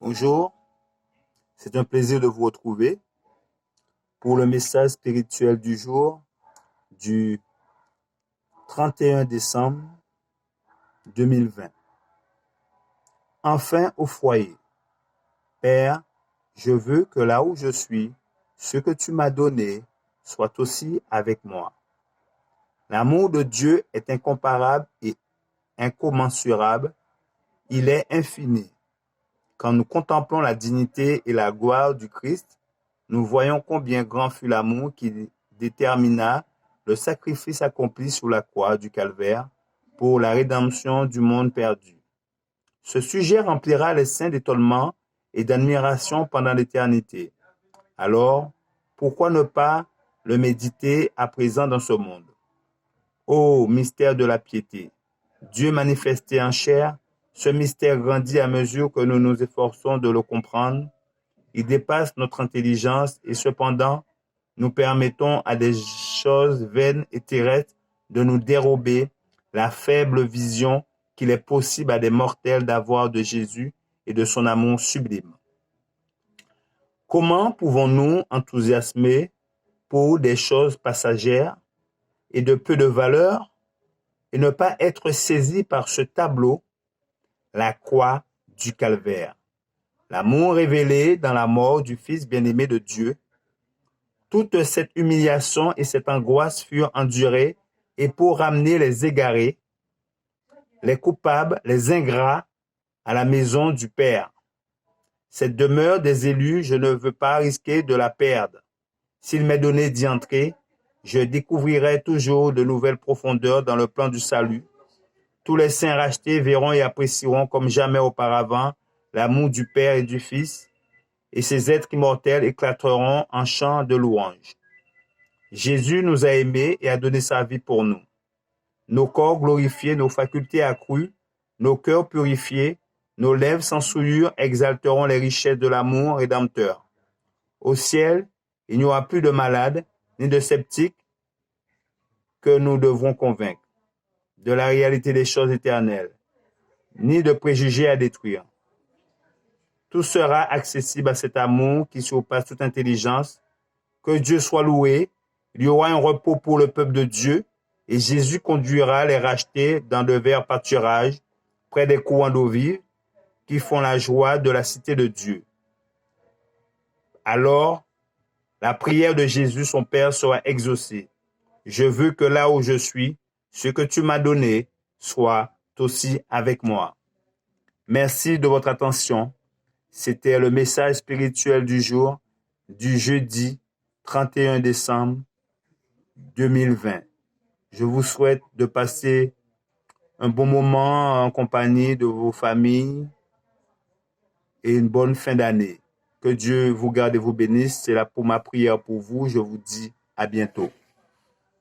Bonjour, c'est un plaisir de vous retrouver pour le message spirituel du jour du 31 décembre 2020. Enfin au foyer. Père, je veux que là où je suis, ce que tu m'as donné soit aussi avec moi. L'amour de Dieu est incomparable et incommensurable. Il est infini. Quand nous contemplons la dignité et la gloire du Christ, nous voyons combien grand fut l'amour qui détermina le sacrifice accompli sur la croix du Calvaire pour la rédemption du monde perdu. Ce sujet remplira les saints d'étonnement et d'admiration pendant l'éternité. Alors, pourquoi ne pas le méditer à présent dans ce monde? Ô mystère de la piété, Dieu manifesté en chair, ce mystère grandit à mesure que nous nous efforçons de le comprendre. Il dépasse notre intelligence et cependant, nous permettons à des choses vaines et terrestres de nous dérober la faible vision qu'il est possible à des mortels d'avoir de Jésus et de son amour sublime. Comment pouvons-nous enthousiasmer pour des choses passagères et de peu de valeur et ne pas être saisis par ce tableau, la croix du Calvaire, l'amour révélé dans la mort du Fils bien-aimé de Dieu? Toute cette humiliation et cette angoisse furent endurées et pour ramener les égarés, les coupables, les ingrats à la maison du Père. Cette demeure des élus, je ne veux pas risquer de la perdre. S'il m'est donné d'y entrer, je découvrirai toujours de nouvelles profondeurs dans le plan du salut. Tous les saints rachetés verront et apprécieront comme jamais auparavant l'amour du Père et du Fils, et ces êtres immortels éclateront en chants de louange. Jésus nous a aimés et a donné sa vie pour nous. Nos corps glorifiés, nos facultés accrues, nos cœurs purifiés, nos lèvres sans souillure exalteront les richesses de l'amour rédempteur. Au ciel, il n'y aura plus de malades, ni de sceptiques que nous devrons convaincre de la réalité des choses éternelles, ni de préjugés à détruire. Tout sera accessible à cet amour qui surpasse toute intelligence. Que Dieu soit loué. Il y aura un repos pour le peuple de Dieu et Jésus conduira les rachetés dans de verts pâturages près des courants d'eau vive qui font la joie de la cité de Dieu. Alors, la prière de Jésus, son Père, sera exaucée. Je veux que là où je suis, ce que tu m'as donné soit aussi avec moi. Merci de votre attention. C'était le message spirituel du jour du jeudi 31 décembre 2020. Je vous souhaite de passer un bon moment en compagnie de vos familles et une bonne fin d'année. Que Dieu vous garde et vous bénisse. C'est là pour ma prière pour vous. Je vous dis à bientôt.